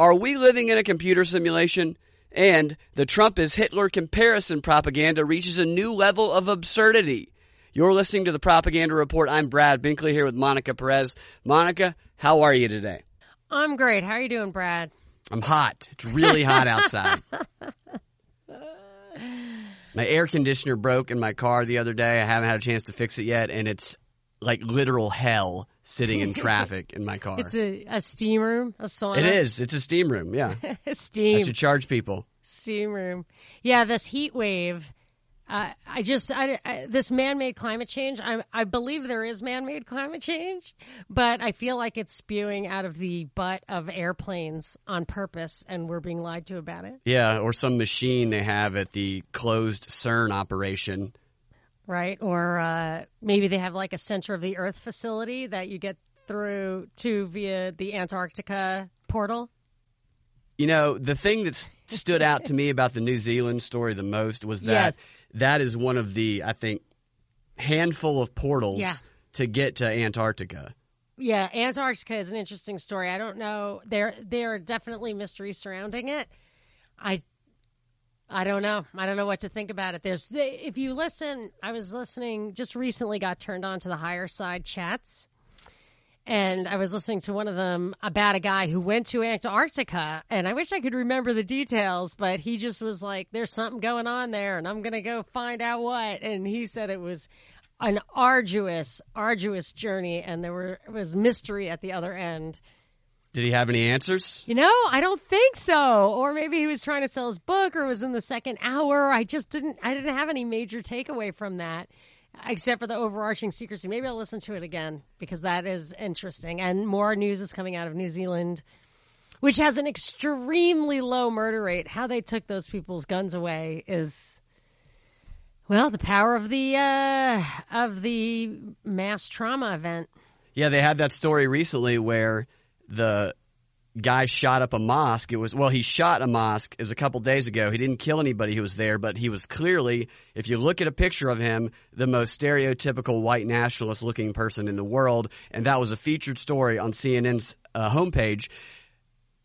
Are we living in a computer simulation? And the Trump is Hitler comparison propaganda reaches a new level of absurdity. You're listening to the Propaganda Report. I'm Brad Binkley here with Monica Perez. Monica, how are you today? I'm great. How are you doing, Brad? I'm hot. It's really hot outside. My air conditioner broke in my car the other day. I haven't had a chance to fix it yet, and it's like literal hell sitting in traffic in my car. It's a steam room, a sauna. It is. It's a steam room, yeah. Steam. I should charge people. Steam room. Yeah, this heat wave. This man-made climate change, I believe there is man-made climate change, but I feel like it's spewing out of the butt of airplanes on purpose, and we're being lied to about it. Yeah, or some machine they have at the closed CERN operation. Right, or maybe they have like a center of the Earth facility that you get through to via the Antarctica portal. You know, the thing that stood out to me about the New Zealand story the most was that that is one of the, I think, handful of portals to get to Antarctica. Yeah, Antarctica is an interesting story. I don't know. There are definitely mysteries surrounding it. I don't know. I don't know what to think about it. If you listen, I was listening, just recently got turned on to the Higher Side chats. And I was listening to one of them about a guy who went to Antarctica. And I wish I could remember the details, but he just was like, there's something going on there and I'm going to go find out what. And he said it was an arduous journey and there was mystery at the other end. Did he have any answers? You know, I don't think so. Or maybe he was trying to sell his book or was in the second hour. I didn't have any major takeaway from that, except for the overarching secrecy. Maybe I'll listen to it again because that is interesting. And more news is coming out of New Zealand, which has an extremely low murder rate. How they took those people's guns away is, well, the power of the mass trauma event. Yeah, they had that story recently where the guy shot up a mosque. He shot a mosque. It was a couple days ago. He didn't kill anybody who was there, but he was clearly, if you look at a picture of him, the most stereotypical white nationalist-looking person in the world, and that was a featured story on CNN's homepage.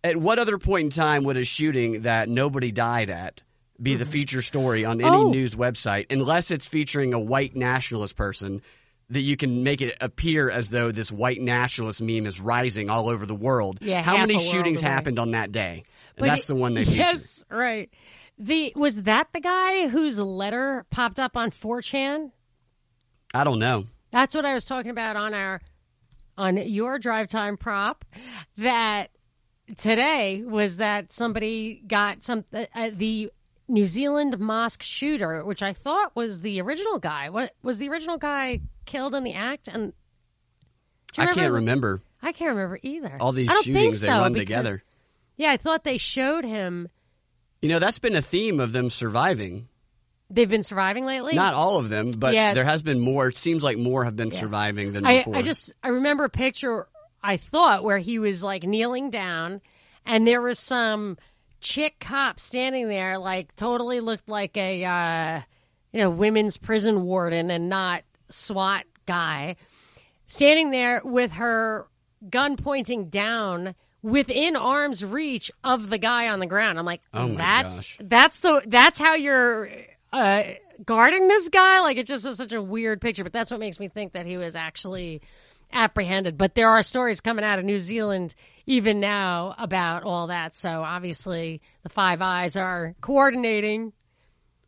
At what other point in time would a shooting that nobody died at be the feature story on any news website, unless it's featuring a white nationalist person that you can make it appear as though this white nationalist meme is rising all over the world? Yeah, how many shootings happened on that day? And that's the one they featured. Yes, right. Was that the guy whose letter popped up on 4chan? I don't know. That's what I was talking about on your drive time prop. That today was that somebody got the New Zealand mosque shooter, which I thought was the original guy. What was the original guy killed in the act? And I can't remember. I can't remember either. All these shootings they run together. Yeah, I thought they showed him. You know, that's been a theme of them surviving. They've been surviving lately? Not all of them, but there has been more. It seems like more have been surviving than before. I remember a picture, I thought, where he was like kneeling down and there was some chick cop standing there, like totally looked like a women's prison warden and not SWAT guy, standing there with her gun pointing down within arm's reach of the guy on the ground. I'm like, gosh. That's how you're guarding this guy? Like, it just was such a weird picture, but that's what makes me think that he was actually apprehended. But there are stories coming out of New Zealand even now about all that. So obviously the Five Eyes are coordinating,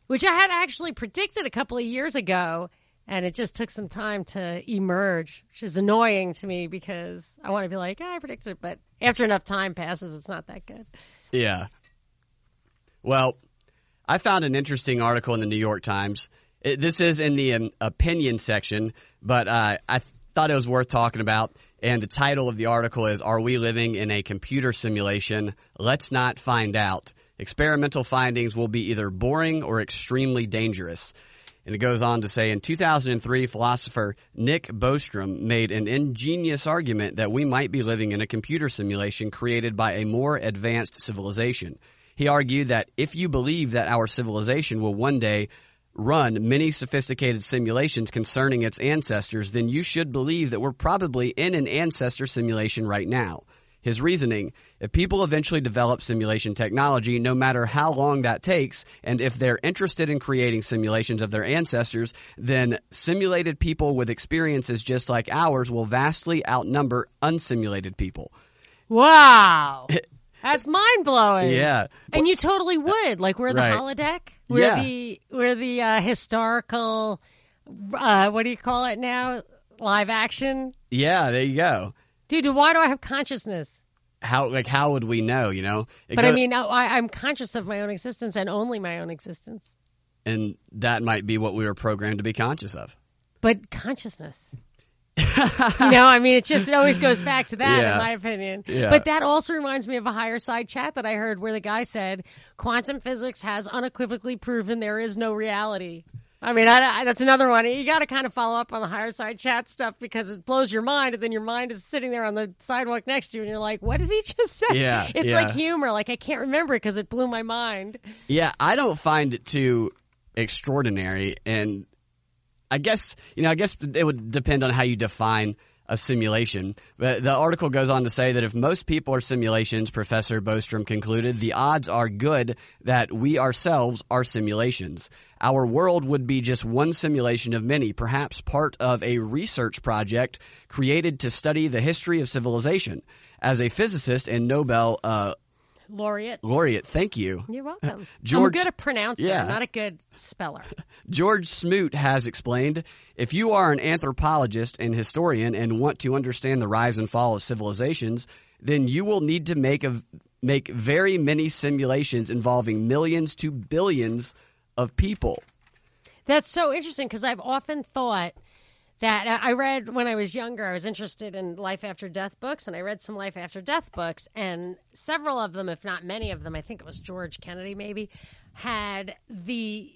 which I had actually predicted a couple of years ago, and it just took some time to emerge, which is annoying to me because I want to be like, I predicted it, but after enough time passes, it's not that good. Yeah. Well, I found an interesting article in the New York Times. This is in the opinion section, but I thought it was worth talking about. And the title of the article is, "Are we living in a computer simulation? Let's not find out. Experimental findings will be either boring or extremely dangerous." And it goes on to say, in 2003, philosopher Nick Bostrom made an ingenious argument that we might be living in a computer simulation created by a more advanced civilization. He argued that if you believe that our civilization will one day run many sophisticated simulations concerning its ancestors, then you should believe that we're probably in an ancestor simulation right now. His reasoning: if people eventually develop simulation technology, no matter how long that takes, and if they're interested in creating simulations of their ancestors, then simulated people with experiences just like ours will vastly outnumber unsimulated people. Wow. That's mind-blowing. Yeah. And you totally would. Like, we're the Right. holodeck. Yeah. We're the historical, what do you call it now? Live action? Yeah, there you go. Dude, why do I have consciousness? How would we know, you know? I mean, I'm conscious of my own existence and only my own existence. And that might be what we were programmed to be conscious of. But consciousness. I mean, it always goes back to that, Yeah. in my opinion. Yeah. But that also reminds me of a higher side chat that I heard where the guy said, quantum physics has unequivocally proven there is no reality. I mean, that's another one. You got to kind of follow up on the higher side chat stuff because it blows your mind, and then your mind is sitting there on the sidewalk next to you, and you're like, what did he just say? Yeah, It's yeah. like humor. Like, I can't remember it because it blew my mind. Yeah, I don't find it too extraordinary, and I guess it would depend on how you define a simulation. But the article goes on to say that if most people are simulations, Professor Bostrom concluded, the odds are good that we ourselves are simulations. Our world would be just one simulation of many, perhaps part of a research project created to study the history of civilization. As a physicist and Nobel laureate, thank you. You're welcome. George- I'm a good pronouncer, Yeah. not a good speller. George Smoot has explained, if you are an anthropologist and historian and want to understand the rise and fall of civilizations, then you will need to make very many simulations involving millions to billions of people. That's so interesting because I've often thought that I read when I was younger, I was interested in life after death books, and I read some life after death books, and several of them, if not many of them, I think it was George Kennedy maybe,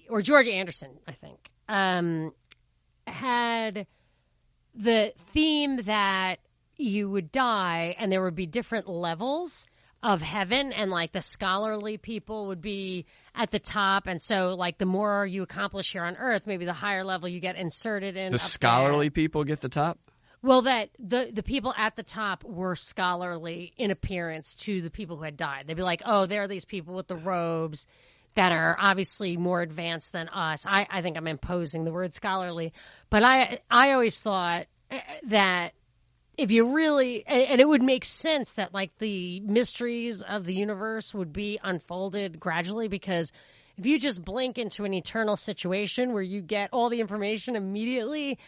or George Anderson, I think, had the theme that you would die and there would be different levels of heaven, and like the scholarly people would be at the top, and so like the more you accomplish here on earth, maybe the higher level you get inserted in. The up scholarly there. people get the top? Well, that the people at the top were scholarly in appearance to the people who had died. They'd be like, oh, there are these people with the robes that are obviously more advanced than us. I think I'm imposing the word scholarly, but I always thought that if you really, and it would make sense that like the mysteries of the universe would be unfolded gradually, because if you just blink into an eternal situation where you get all the information immediately,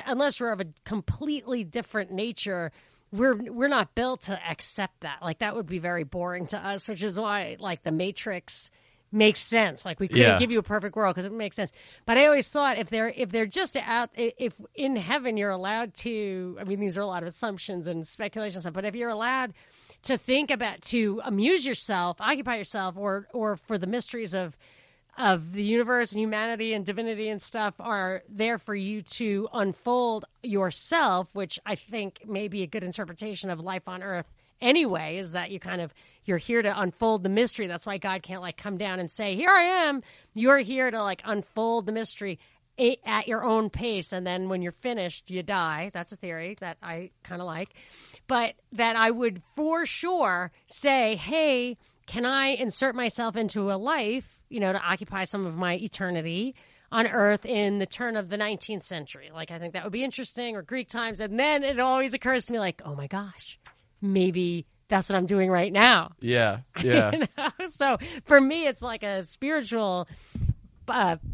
unless you're of a completely different nature, we're not built to accept that. Like, that would be very boring to us, which is why like the Matrix makes sense. Like, we couldn't give you a perfect world because it makes sense. But I always thought if they're just out, if in heaven you're allowed to, I mean, these are a lot of assumptions and speculation stuff, but if you're allowed to think about, to amuse yourself, occupy yourself, or for the mysteries of the universe and humanity and divinity and stuff are there for you to unfold yourself, which I think may be a good interpretation of life on earth anyway, is that you're here to unfold the mystery. That's why God can't like come down and say, here I am. You're here to like unfold the mystery at your own pace, and then when you're finished, you die. That's a theory that I kind of like. But that I would for sure say, hey, can I insert myself into a life, to occupy some of my eternity on Earth in the turn of the 19th century? Like, I think that would be interesting, or Greek times. And then it always occurs to me like, oh my gosh, maybe that's what I'm doing right now. Yeah, yeah. So for me, it's like a spiritual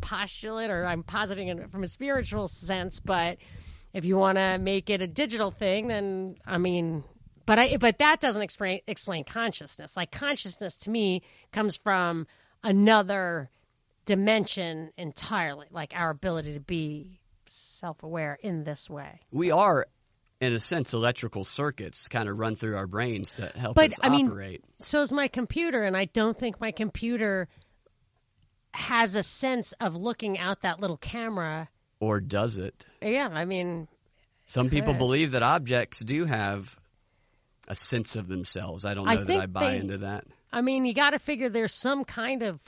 postulate, or I'm positing it from a spiritual sense. But if you want to make it a digital thing, then I mean, but that doesn't explain consciousness. Like, consciousness to me comes from another dimension entirely, like our ability to be self-aware in this way. We are, in a sense, electrical circuits kind of run through our brains to help us operate. So is my computer, and I don't think my computer has a sense of looking out that little camera. Or does it? Yeah, I mean, some people believe that objects do have a sense of themselves. I don't know that I buy into that. I mean, you got to figure there's some kind of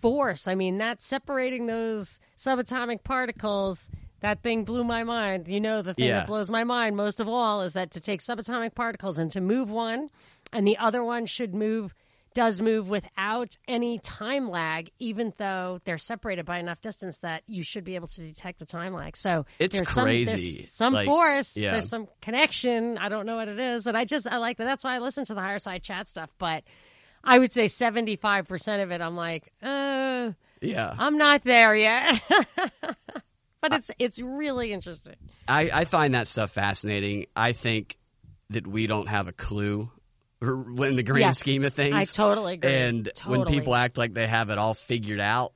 force. I mean, that's separating those subatomic particles. That thing blew my mind. You know, the thing Yeah. that blows my mind most of all is that to take subatomic particles and to move one, and the other one does move without any time lag, even though they're separated by enough distance that you should be able to detect the time lag. So It's there's crazy. There's some Like, force. yeah. There's some connection. I don't know what it is, but I like that. That's why I listen to the higher side chat stuff. But I would say 75% of it, I'm like, Yeah. I'm not there yet. But it's really interesting. I find that stuff fascinating. I think that we don't have a clue in the grand scheme of things. I totally agree. And when people act like they have it all figured out.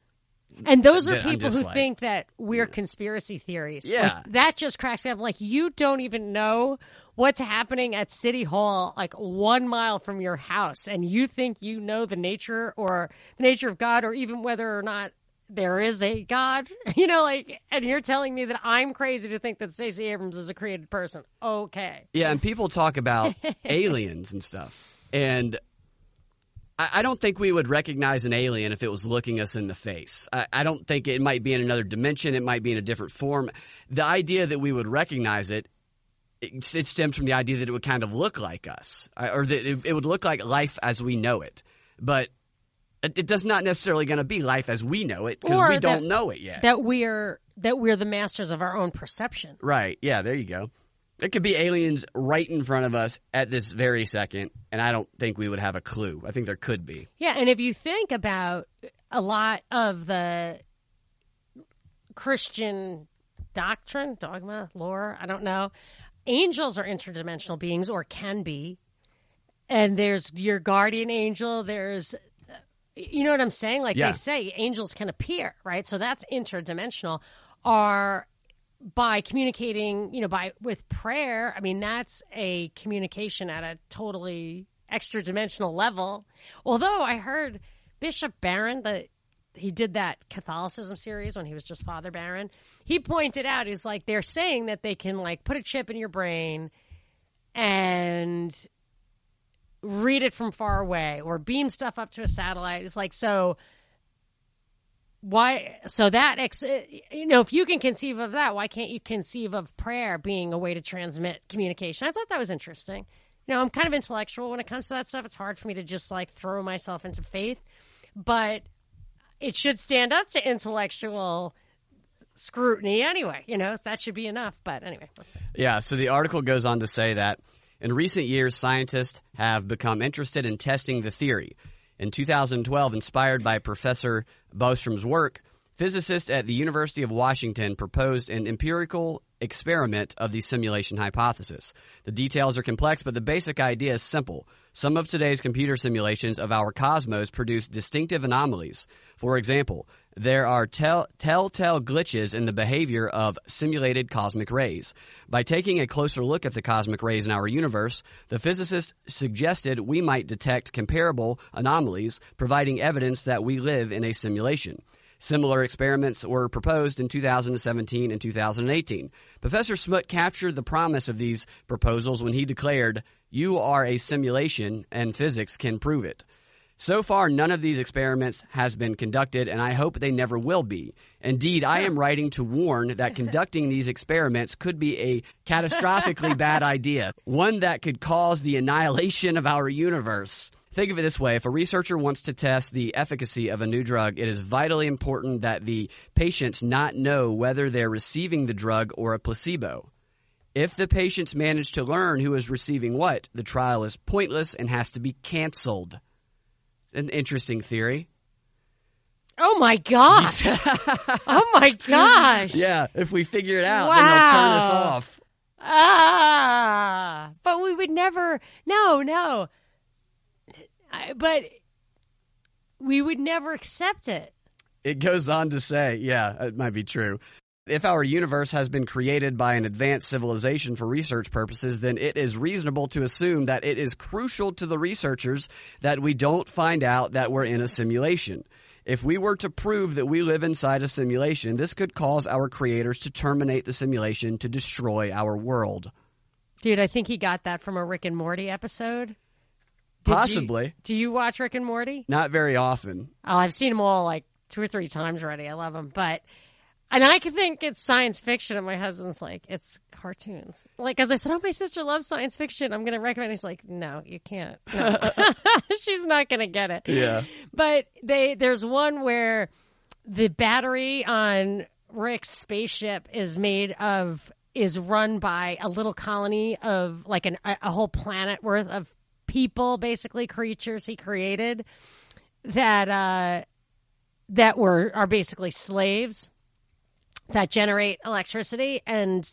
And those are I'm people just who like, think that we're conspiracy theories. Yeah. Like, that just cracks me up. Like, you don't even know what's happening at City Hall, like 1 mile from your house, and you think you know the nature of God, or even whether or not there is a God, you know, like, and you're telling me that I'm crazy to think that Stacey Abrams is a created person. Okay. Yeah, and people talk about aliens and stuff. And I don't think we would recognize an alien if it was looking us in the face. I don't think it might be in another dimension. It might be in a different form. The idea that we would recognize it stems from the idea that it would kind of look like us, or that it would look like life as we know it. But it does not necessarily going to be life as we know it, because we don't know it yet. That we're the masters of our own perception. Right. Yeah, there you go. There could be aliens right in front of us at this very second, and I don't think we would have a clue. I think there could be. Yeah, and if you think about a lot of the Christian doctrine, dogma, lore, I don't know, angels are interdimensional beings, or can be. And there's your guardian angel, there's, you know what I'm saying? Like, they say angels can appear, right? So that's interdimensional. Are by communicating, with prayer, I mean, that's a communication at a totally extra dimensional level. Although I heard Bishop Barron, that he did that Catholicism series when he was just Father Barron, he pointed out, he's like, they're saying that they can, like, put a chip in your brain and read it from far away or beam stuff up to a satellite. It's like, so why? So that, if you can conceive of that, why can't you conceive of prayer being a way to transmit communication? I thought that was interesting. I'm kind of intellectual when it comes to that stuff. It's hard for me to just, like, throw myself into faith, but it should stand up to intellectual scrutiny anyway. That should be enough. But anyway, let's see. Yeah. So the article goes on to say that in recent years, scientists have become interested in testing the theory. In 2012, inspired by Professor Bostrom's work, physicists at the University of Washington proposed an empirical experiment of the simulation hypothesis. The details are complex, but the basic idea is simple. Some of today's computer simulations of our cosmos produce distinctive anomalies. For example, there are telltale glitches in the behavior of simulated cosmic rays. By taking a closer look at the cosmic rays in our universe, the physicists suggested we might detect comparable anomalies, providing evidence that we live in a simulation. Similar experiments were proposed in 2017 and 2018. Professor Smoot captured the promise of these proposals when he declared, "You are a simulation, and physics can prove it." So far, none of these experiments has been conducted, and I hope they never will be. Indeed, I am writing to warn that conducting these experiments could be a catastrophically bad idea, one that could cause the annihilation of our universe. Think of it this way. If a researcher wants to test the efficacy of a new drug, it is vitally important that the patients not know whether they're receiving the drug or a placebo. If the patients manage to learn who is receiving what, the trial is pointless and has to be canceled. An interesting theory. Oh, my gosh. Oh, my gosh. Yeah, if we figure it out, then they'll turn us off. But we would never, no. But we would never accept it. It goes on to say, yeah, it might be true. If our universe has been created by an advanced civilization for research purposes, then it is reasonable to assume that it is crucial to the researchers that we don't find out that we're in a simulation. If we were to prove that we live inside a simulation, this could cause our creators to terminate the simulation to destroy our world. Dude, I think he got that from a Rick and Morty episode. Possibly. Do you watch Rick and Morty? Not very often. Oh, I've seen them all like 2 or 3 times already. I love them. But And I can think it's science fiction, and my husband's like, it's cartoons. Like, as I said, oh, my sister loves science fiction. I'm going to recommend it. He's like, no, you can't. No. She's not going to get it. Yeah. But there's one where the battery on Rick's spaceship is run by a little colony of like a whole planet worth of people, basically creatures he created that are basically slaves that generate electricity, and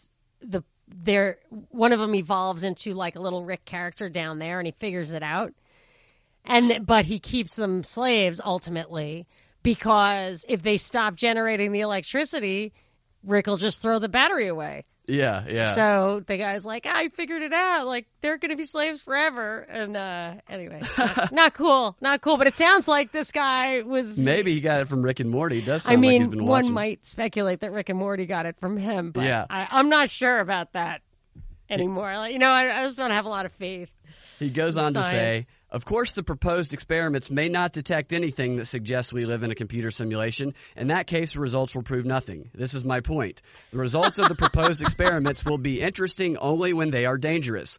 one of them evolves into like a little Rick character down there, and he figures it out. But he keeps them slaves ultimately, because if they stop generating the electricity, Rick will just throw the battery away. Yeah, yeah. So the guy's like, I figured it out. Like, they're going to be slaves forever. And anyway, not cool. Not cool. But it sounds like this guy was... Maybe he got it from Rick and Morty. It does sound like he's been watching. One might speculate that Rick and Morty got it from him. But yeah. I'm not sure about that anymore. Like, I just don't have a lot of faith. He goes on to say... Of course, the proposed experiments may not detect anything that suggests we live in a computer simulation. In that case, the results will prove nothing. This is my point. The results of the proposed experiments will be interesting only when they are dangerous.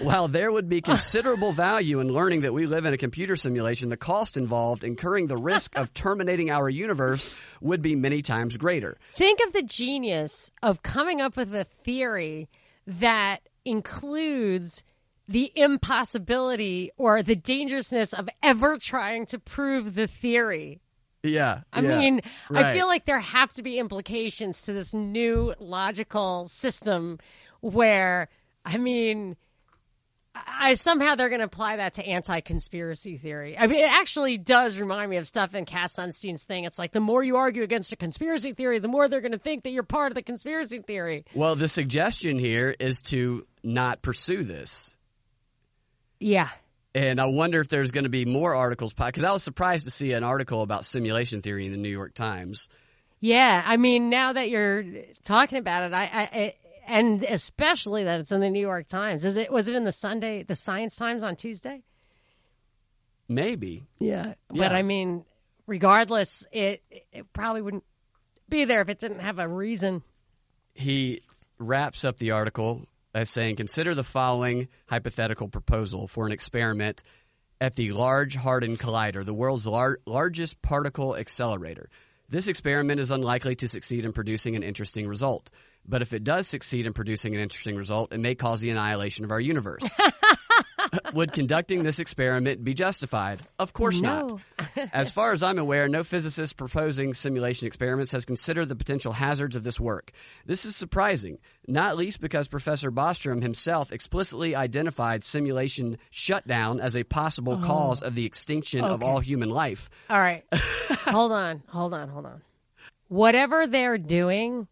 While there would be considerable value in learning that we live in a computer simulation, the cost involved, incurring the risk of terminating our universe, would be many times greater. Think of the genius of coming up with a theory that includes the impossibility or the dangerousness of ever trying to prove the theory. Yeah. I mean, right. I feel like there have to be implications to this new logical system where, somehow they're going to apply that to anti-conspiracy theory. I mean, it actually does remind me of stuff in Cass Sunstein's thing. It's like the more you argue against a conspiracy theory, the more they're going to think that you're part of the conspiracy theory. Well, the suggestion here is to not pursue this. Yeah. And I wonder if there's going to be more articles, because I was surprised to see an article about simulation theory in the New York Times. Yeah, I mean, now that you're talking about it, and especially that it's in the New York Times. Was it in the Science Times on Tuesday? Maybe. Yeah. But I mean, regardless, it probably wouldn't be there if it didn't have a reason. He wraps up the article as saying, consider the following hypothetical proposal for an experiment at the Large Hadron Collider, the world's largest particle accelerator. This experiment is unlikely to succeed in producing an interesting result. But if it does succeed in producing an interesting result, it may cause the annihilation of our universe. Would conducting this experiment be justified? Of course not. As far as I'm aware, no physicist proposing simulation experiments has considered the potential hazards of this work. This is surprising, not least because Professor Bostrom himself explicitly identified simulation shutdown as a possible cause of the extinction of all human life. All right. Hold on. Whatever they're doing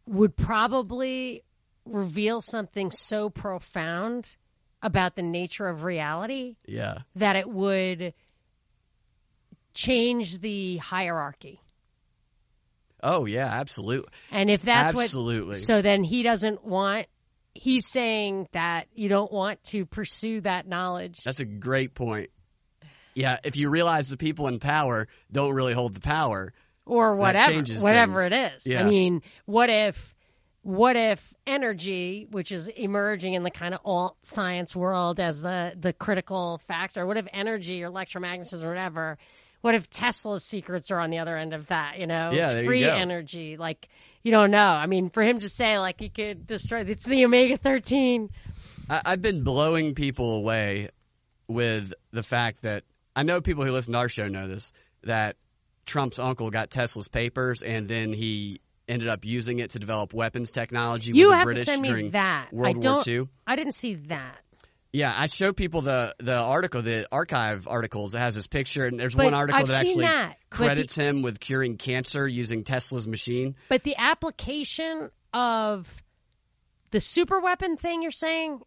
would probably reveal something so profound about the nature of reality that it would change the hierarchy. Oh, yeah, absolutely. And if that's absolutely. So then he's saying that you don't want to pursue that knowledge. That's a great point. Yeah, if you realize the people in power don't really hold the power. Or whatever it is. Yeah. I mean, what if energy, which is emerging in the kind of alt science world as the critical factor, what if energy or electromagnetism or whatever, what if Tesla's secrets are on the other end of that, Yeah, there free you go. energy, like, you don't know. I mean, for him to say, like, he could destroy, it's the omega-13. I've been blowing people away with the fact that, I know people who listen to our show know this, that Trump's uncle got Tesla's papers and then he ended up using it to develop weapons technology with the British during World War II. I didn't see that. Yeah, I show people the article, the archive articles that has his picture, and there's one article that actually credits him with curing cancer using Tesla's machine. But the application of the super weapon thing, you're saying?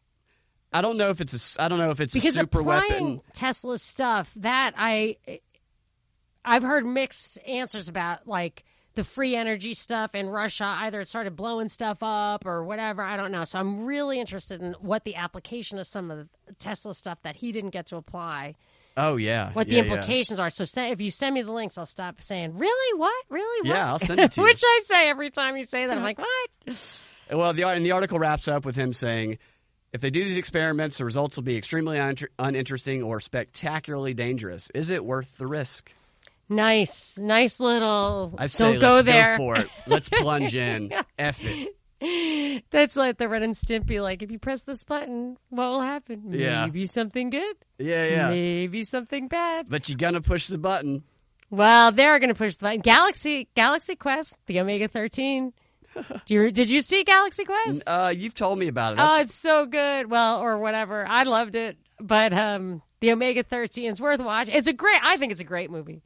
I don't know if it's a super weapon. Tesla's stuff that I've heard mixed answers about, like the free energy stuff in Russia. Either it started blowing stuff up or whatever. I don't know. So I'm really interested in what the application of some of the Tesla stuff that he didn't get to apply Oh, yeah. What the implications are. So if you send me the links, I'll stop saying, really? What? Really? What? Yeah, I'll send it to you. Which I say every time you say that. I'm like, what? Well, the article wraps up with him saying, if they do these experiments, the results will be extremely uninteresting or spectacularly dangerous. Is it worth the risk? Nice little. I say, don't go there. Go for it. Let's plunge in. F it. That's like the Ren and Stimpy. Like, if you press this button, what will happen? Yeah. Maybe something good. Yeah. Maybe something bad. But you're gonna push the button. Well, they're gonna push the button. Galaxy Quest, the Omega 13. Did you see Galaxy Quest? You've told me about it. Oh, it's so good. Well, or whatever. I loved it. But the Omega 13 is worth watching. I think it's a great movie.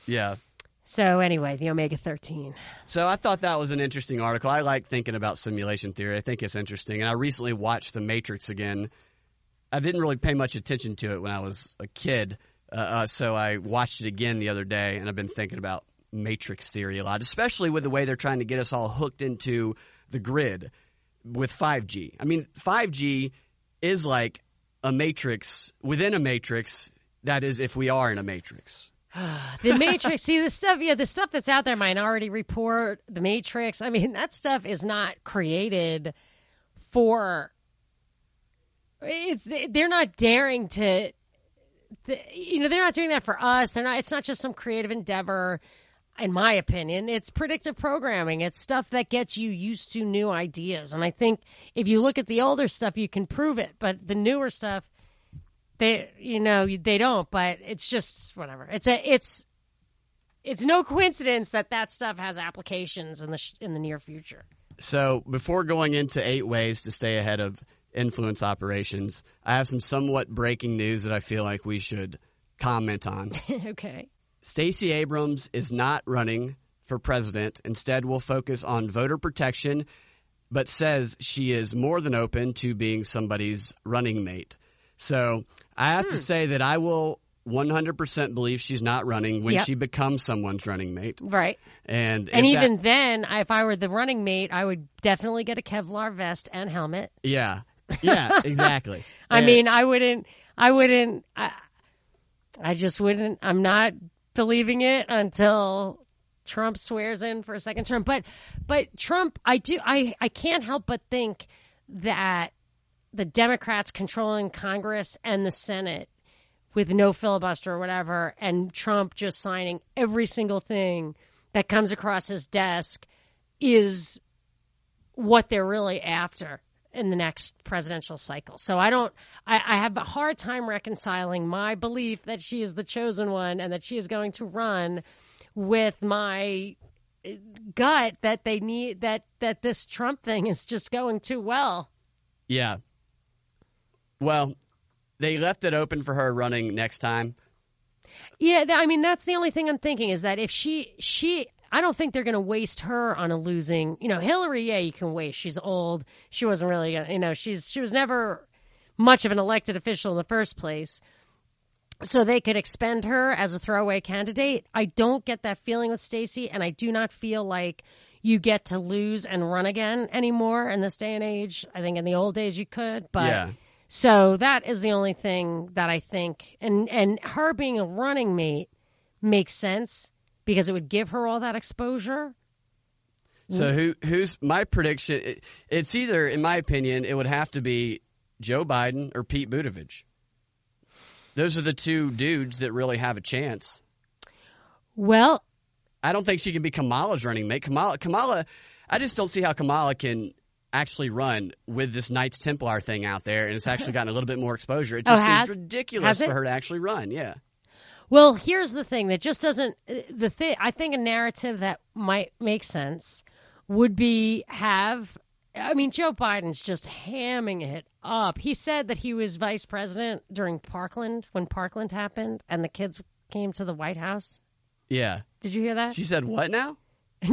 Yeah. So anyway, the Omega 13. So I thought that was an interesting article. I like thinking about simulation theory. I think it's interesting. And I recently watched The Matrix again. I didn't really pay much attention to it when I was a kid. So I watched it again the other day, and I've been thinking about Matrix theory a lot, especially with the way they're trying to get us all hooked into the grid with 5G. I mean, 5G is like a matrix within a matrix. That is, if we are in a matrix. The Matrix, see the stuff that's out there, Minority Report, The Matrix, I mean, that stuff is not created for, they're not daring to, they're not doing that for us. It's not just some creative endeavor, in my opinion. It's predictive programming. It's stuff that gets you used to new ideas. And I think if you look at the older stuff, you can prove it. But the newer stuff, they don't, but it's just whatever. It's no coincidence that stuff has applications in the near future. So before going into 8 ways to stay ahead of influence operations, I have some somewhat breaking news that I feel like we should comment on. Okay. Stacey Abrams is not running for president. Instead, will focus on voter protection, but says she is more than open to being somebody's running mate. So I have to say that I will 100% believe she's not running when she becomes someone's running mate. Right. And even then, if I were the running mate, I would definitely get a Kevlar vest and helmet. Yeah. Yeah, exactly. I mean, I just wouldn't. I'm not believing it until Trump swears in for a second term. But Trump, I can't help but think that the Democrats controlling Congress and the Senate with no filibuster or whatever, and Trump just signing every single thing that comes across his desk is what they're really after in the next presidential cycle. So I have a hard time reconciling my belief that she is the chosen one and that she is going to run with my gut that they need, that this Trump thing is just going too well. Yeah. Well, they left it open for her running next time. Yeah, I mean, that's the only thing I'm thinking is that if she I don't think they're going to waste her on a losing, Hillary, yeah, you can waste. She's old. She wasn't really, she was never much of an elected official in the first place. So they could expend her as a throwaway candidate. I don't get that feeling with Stacey, and I do not feel like you get to lose and run again anymore in this day and age. I think in the old days you could, but yeah. So that is the only thing that I think, and her being a running mate makes sense because it would give her all that exposure. So who's my prediction? It's either, in my opinion, it would have to be Joe Biden or Pete Buttigieg. Those are the two dudes that really have a chance. Well, I don't think she can be Kamala's running mate. Kamala, I just don't see how Kamala can actually run with this Knights Templar thing out there, and it's actually gotten a little bit more exposure. It just seems ridiculous for her to actually run. Yeah. Well, here's the thing that just doesn't. I think a narrative that might make sense would be Joe Biden's just hamming it up. He said that he was vice president during Parkland, when Parkland happened, and the kids came to the White House. Yeah. Did you hear that? She said what now?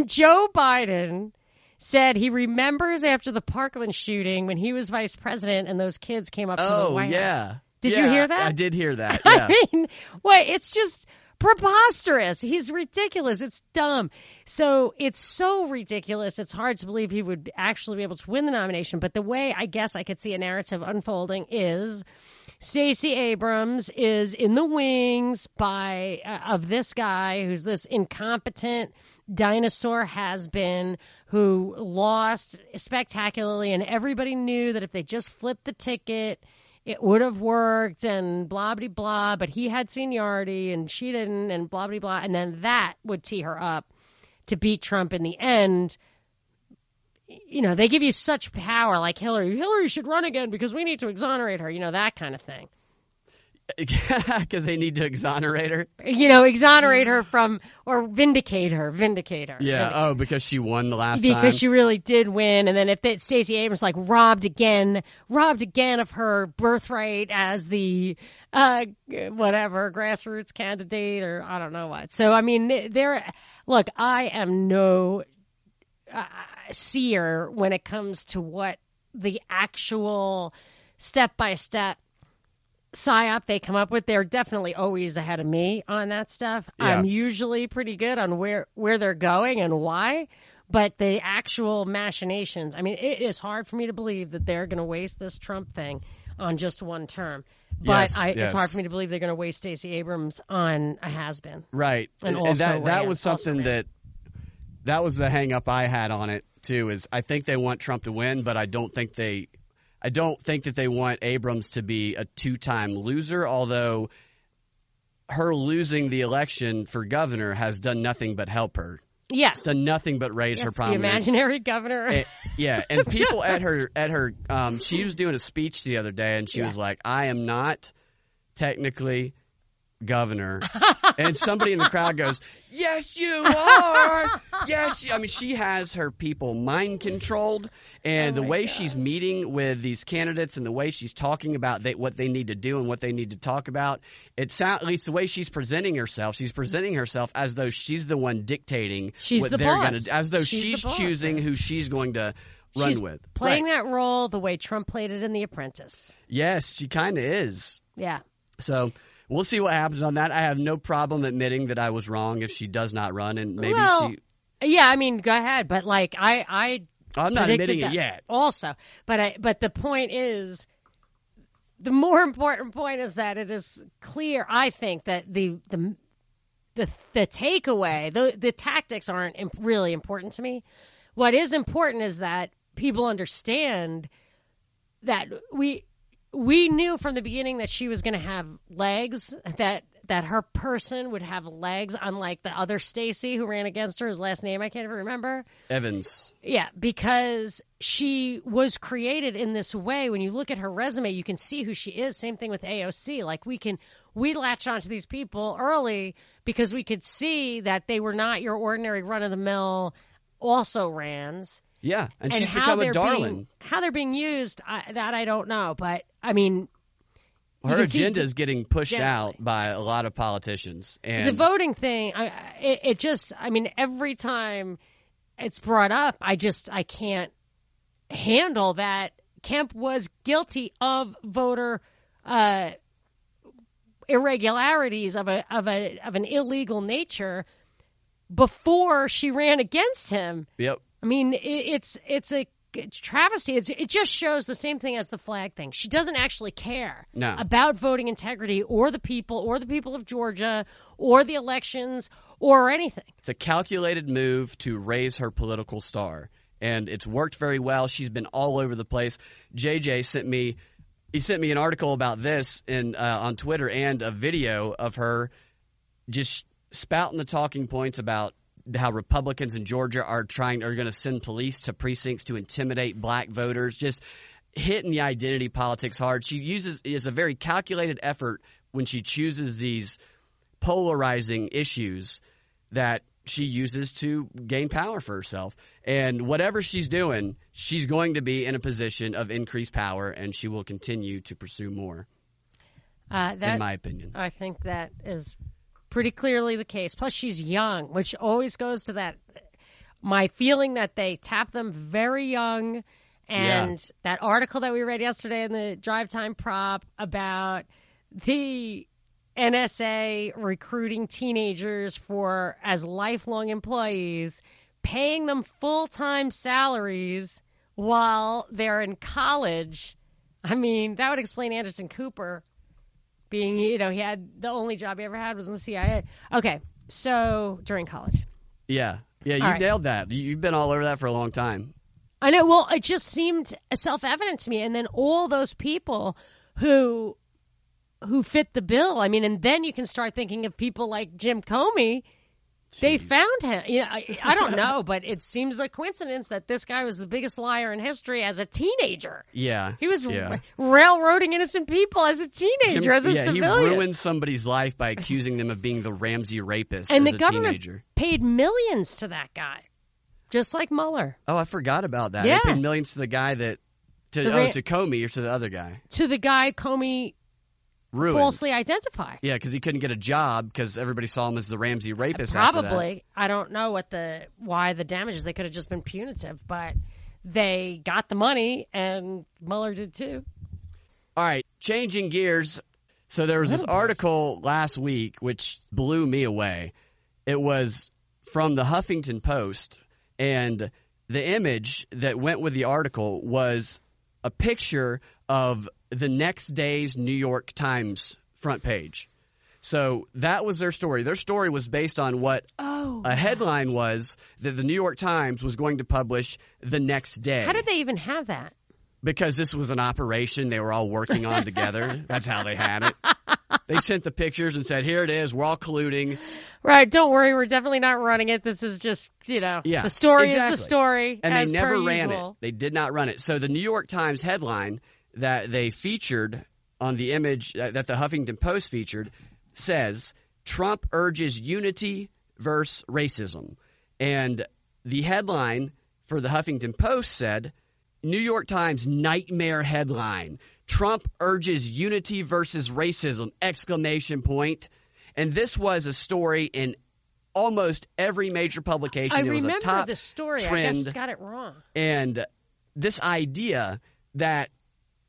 Joe Biden said he remembers after the Parkland shooting when he was vice president and those kids came up to the White House. Did you hear that? I did hear that. Yeah. I mean, it's just preposterous. He's ridiculous. It's dumb. So it's so ridiculous. It's hard to believe he would actually be able to win the nomination. But the way I guess I could see a narrative unfolding is Stacey Abrams is in the wings of this guy who's this incompetent dinosaur has-been who lost spectacularly, and everybody knew that if they just flipped the ticket, it would have worked, and blah, blah, blah, but he had seniority, and she didn't, and blah, blah, blah, and then that would tee her up to beat Trump in the end. You know, they give you such power, like Hillary. Hillary should run again because we need to exonerate her, you know, that kind of thing. Because they need to exonerate her? You know, exonerate her from, or vindicate her. Yeah, because she won the last time? Because she really did win, and then if Stacey Abrams, like, robbed again of her birthright as the, whatever, grassroots candidate, or I don't know what. So, I mean, look, I am no seer when it comes to what the actual step-by-step psyop they come up with. They're definitely always ahead of me on that stuff. Yeah. I'm usually pretty good on where they're going and why, but the actual machinations, I mean, it is hard for me to believe that they're going to waste this Trump thing on just one term. But it's hard for me to believe they're going to waste Stacey Abrams on a has-been. Right. And that was something that was the hang-up I had on it, too, is I think they want Trump to win, but I don't think that they want Abrams to be a two-time loser, although her losing the election for governor has done nothing but help her. Yeah. It's done nothing but raise her prominence. The imaginary governor. And people at her she was doing a speech the other day, and she was like, I am not technically governor. And somebody in the crowd goes, yes, you are. Yes. I mean, she has her people mind controlled, and the way she's meeting with these candidates and the way she's talking about what they need to do and what they need to talk about, at least the way she's presenting herself as though she's the one dictating what they're going to do, as though she's choosing who she's going to run with. Playing that role the way Trump played it in The Apprentice. Yes, she kind of is. Yeah. So we'll see what happens on that. I have no problem admitting that I was wrong if she does not run, and maybe she. Yeah, I mean, go ahead, but like I'm not admitting it yet. Also, but the point is, the more important point is that it is clear. I think that the takeaway, the tactics aren't really important to me. What is important is that people understand that we knew from the beginning that she was going to have legs, that her person would have legs, unlike the other Stacey who ran against her, whose last name I can't even remember. Evans. Yeah, because she was created in this way. When you look at her resume, you can see who she is. Same thing with AOC. Like, we latched onto these people early because we could see that they were not your ordinary run-of-the-mill also-rans. Yeah, and she's become a darling. How they're being used, that I don't know. But, I mean, her agenda is getting pushed out by a lot of politicians. And the voting thing, every time it's brought up, I can't handle that. Kemp was guilty of voter irregularities of an illegal nature before she ran against him. Yep. I mean, it's a travesty. It just shows the same thing as the flag thing. She doesn't actually care about voting integrity or the people of Georgia or the elections or anything. It's a calculated move to raise her political star, and it's worked very well. She's been all over the place. JJ sent me an article about this on Twitter and a video of her just spouting the talking points about how Republicans in Georgia are going to send police to precincts to intimidate black voters, just hitting the identity politics hard. Is a very calculated effort when she chooses these polarizing issues that she uses to gain power for herself. And whatever she's doing, she's going to be in a position of increased power, and she will continue to pursue more, in my opinion. I think that is pretty clearly the case. Plus, she's young, which always goes to that. My feeling that they tap them very young, and that article that we read yesterday in the Drive Time Prop about the NSA recruiting teenagers as lifelong employees, paying them full-time salaries while they're in college. I mean, that would explain Anderson Cooper being, he had the only job he ever had was in the CIA. Okay, so during college. Yeah, you right. nailed that. You've been all over that for a long time. I know. Well, it just seemed self-evident to me. And then all those people who fit the bill. I mean, and then you can start thinking of people like Jim Comey. Jeez. They found him. I don't know, but it seems a coincidence that this guy was the biggest liar in history as a teenager. Yeah. He was railroading innocent people as a teenager, as a civilian. He ruined somebody's life by accusing them of being the Ramsey rapist and as the a government teenager. Paid millions to that guy, just like Mueller. Oh, I forgot about that. Yeah. They paid millions to the guy to Comey or to the other guy? To the guy Comey ruined. Falsely identified. Yeah, because he couldn't get a job because everybody saw him as the Ramsey rapist. Probably. I don't know why the damages. They could have just been punitive, but they got the money, and Mueller did too. All right, changing gears. So there was this article last week which blew me away. It was from the Huffington Post, and the image that went with the article was a picture of the next day's New York Times front page. So that was their story. Their story was based on what a headline was that the New York Times was going to publish the next day. How did they even have that? Because this was an operation they were all working on together. That's how they had it. They sent the pictures and said, here it is. We're all colluding. Right. Don't worry. We're definitely not running it. This is just, the story is the story. And as they never per ran usual. it. They did not run it. So the New York Times headline that they featured on the image that the Huffington Post featured says, Trump urges unity versus racism. And the headline for the Huffington Post said, New York Times nightmare headline, Trump urges unity versus racism, ! And this was a story in almost every major publication. It was a top the story. trend. I just got it wrong. And this idea that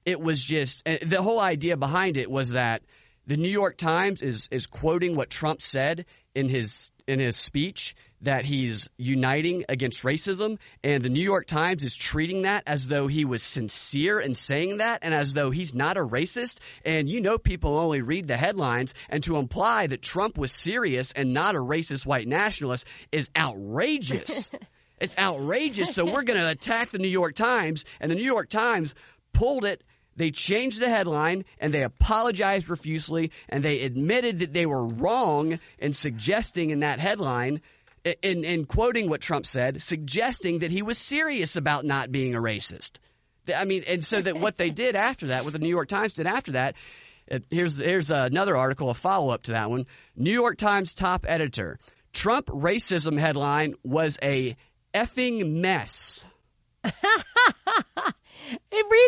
it was just the whole idea behind it was that the New York Times is quoting what Trump said in his speech, that he's uniting against racism, and the New York Times is treating that as though he was sincere in saying that and as though he's not a racist. And people only read the headlines, and to imply that Trump was serious and not a racist white nationalist is outrageous. It's outrageous. So we're going to attack the New York Times, and the New York Times pulled it. They changed the headline, and they apologized profusely, and they admitted that they were wrong in suggesting in that headline, in quoting what Trump said, suggesting that he was serious about not being a racist. I mean, and so that what they did after that, what the New York Times did after that, here's another article, a follow-up to that one. New York Times top editor, Trump racism headline was a effing mess. Read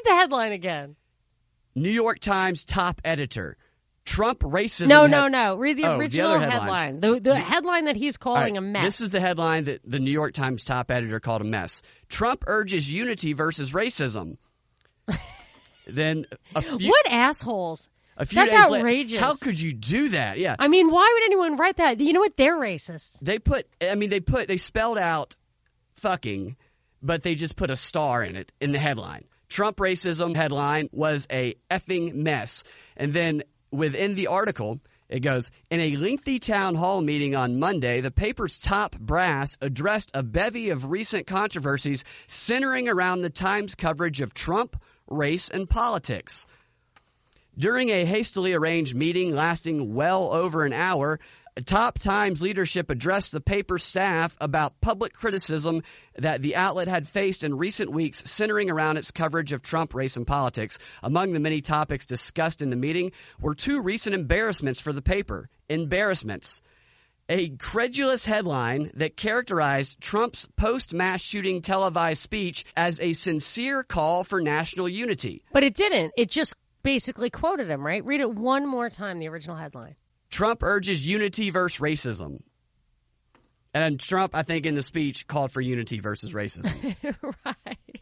the headline again. New York Times top editor, Trump racism. No. Read the original headline. The headline that he's calling a mess. This is the headline that the New York Times top editor called a mess. Trump urges unity versus racism. Then what assholes? That's outrageous. How could you do that? Yeah. I mean, why would anyone write that? You know what? They're racist. They spelled out fucking, but they just put a star in it in the headline. Trump racism headline was a effing mess. And then within the article, it goes, in a lengthy town hall meeting on Monday, the paper's top brass addressed a bevy of recent controversies centering around the Times coverage of Trump, race, and politics. During a hastily arranged meeting lasting well over an hour, top Times leadership addressed the paper's staff about public criticism that the outlet had faced in recent weeks centering around its coverage of Trump, race, and politics. Among the many topics discussed in the meeting were two recent embarrassments for the paper. Embarrassments. A credulous headline that characterized Trump's post-mass shooting televised speech as a sincere call for national unity. But it didn't. It just basically quoted him, right? Read it one more time, the original headline. Trump urges unity versus racism. And Trump, I think, in the speech called for unity versus racism. Right.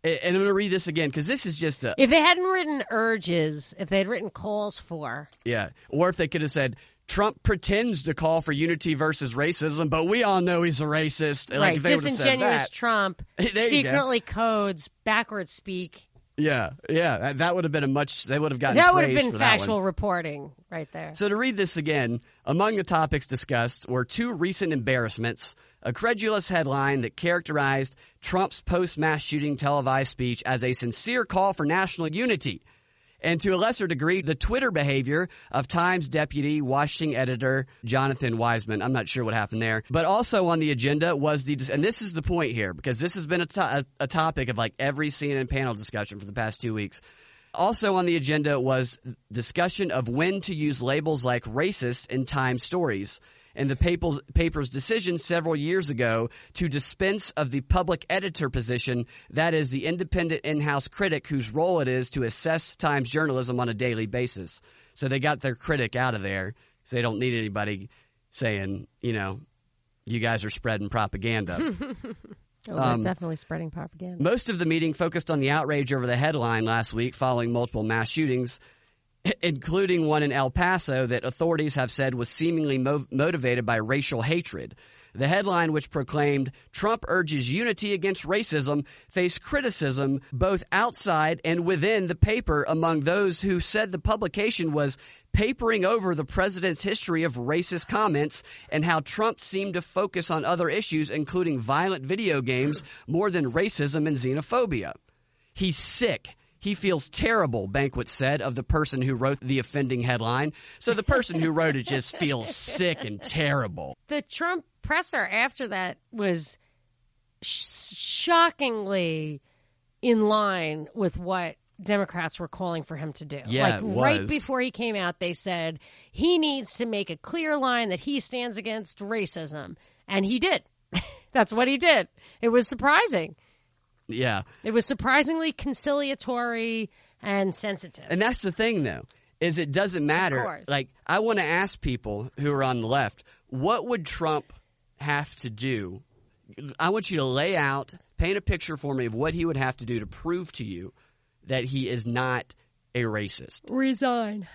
And I'm going to read this again because this is just a... If they hadn't written urges, if they had written calls for... Yeah. Or if they could have said, Trump pretends to call for unity versus racism, but we all know he's a racist. Right. Like if they Disingenuous said that, Trump secretly codes backward speak. Yeah, that would have been they would have gotten That would have praise been for that factual one. reporting right there. So to read this again, among the topics discussed were 2 recent embarrassments, a credulous headline that characterized Trump's post-mass shooting televised speech as a sincere call for national unity, and to a lesser degree, the Twitter behavior of Times deputy Washington editor Jonathan Wiseman. I'm not sure what happened there. But also on the agenda was and this is the point here, because this has been a topic of like every CNN panel discussion for the past 2 weeks. Also on the agenda was discussion of when to use labels like racist in Times stories, and the paper's decision several years ago to dispense of the public editor position, that is, the independent in-house critic whose role it is to assess Times journalism on a daily basis. So they got their critic out of there, so they don't need anybody saying, you guys are spreading propaganda. They're definitely spreading propaganda. Most of the meeting focused on the outrage over the headline last week following multiple mass shootings, including one in El Paso that authorities have said was seemingly motivated by racial hatred. The headline, which proclaimed Trump urges unity against racism, faced criticism both outside and within the paper among those who said the publication was papering over the president's history of racist comments and how Trump seemed to focus on other issues, including violent video games, more than racism and xenophobia. He's sick. He feels terrible, Banquet said of the person who wrote the offending headline. So the person who wrote it just feels sick and terrible. The Trump presser after that was shockingly in line with what Democrats were calling for him to do. Yeah, it was. Right before he came out, they said he needs to make a clear line that he stands against racism. And he did. That's what he did. It was surprising. Yeah. It was surprisingly conciliatory and sensitive. And that's the thing, though, is it doesn't matter. Of course. Like, I want to ask people who are on the left, what would Trump have to do? I want you to lay out, paint a picture for me of what he would have to do to prove to you that he is not a racist. Resign.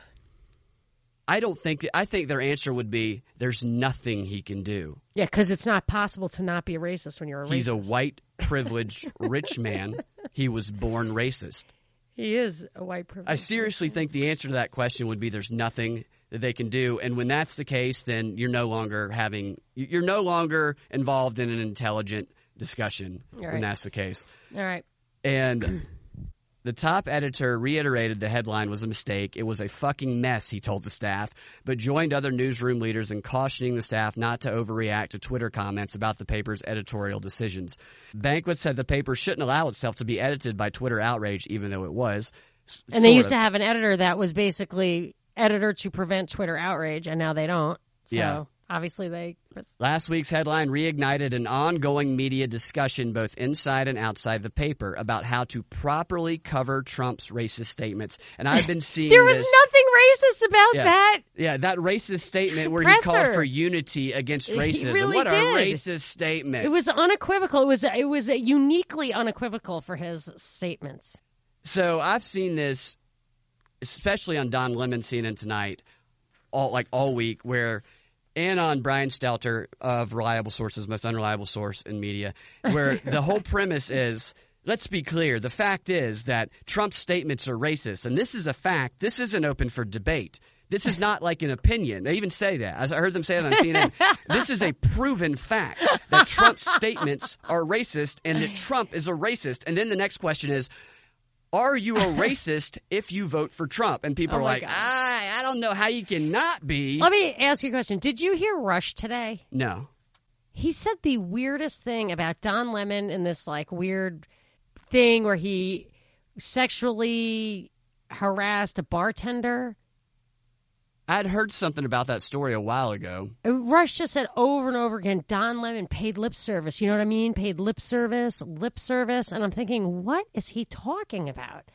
I think their answer would be there's nothing he can do. Yeah, because it's not possible to not be a racist when you're a racist. He's a white, privileged, rich man. He was born racist. He is a white privileged. I seriously think the answer to that question would be there's nothing that they can do. And when that's the case, then you're no longer involved in an intelligent discussion when that's the case. All right. And the top editor reiterated the headline was a mistake. It was a fucking mess, he told the staff, but joined other newsroom leaders in cautioning the staff not to overreact to Twitter comments about the paper's editorial decisions. Banquet said the paper shouldn't allow itself to be edited by Twitter outrage, even though it was. And they used to have an editor that was basically editor to prevent Twitter outrage, and now they don't. So obviously they... Last week's headline reignited an ongoing media discussion both inside and outside the paper about how to properly cover Trump's racist statements. And I've been seeing There was nothing racist about that. Yeah, that racist statement where he called for unity against racism. Really what did. A racist statement. It was unequivocal. It was uniquely unequivocal for his statements. So I've seen this, especially on Don Lemon CNN Tonight, all week, and on Brian Stelter of Reliable Sources, most unreliable source in media, where the whole premise is, let's be clear, the fact is that Trump's statements are racist. And this is a fact. This isn't open for debate. This is not like an opinion. They even say that. I heard them say that on CNN. This is a proven fact that Trump's statements are racist and that Trump is a racist. And then the next question is, are you a racist if you vote for Trump? And people are like, I don't know how you can not be. Let me ask you a question. Did you hear Rush today? No. He said the weirdest thing about Don Lemon in this weird thing where he sexually harassed a bartender. I'd heard something about that story a while ago. Rush just said over and over again, Don Lemon paid lip service. You know what I mean? Paid lip service. And I'm thinking, what is he talking about?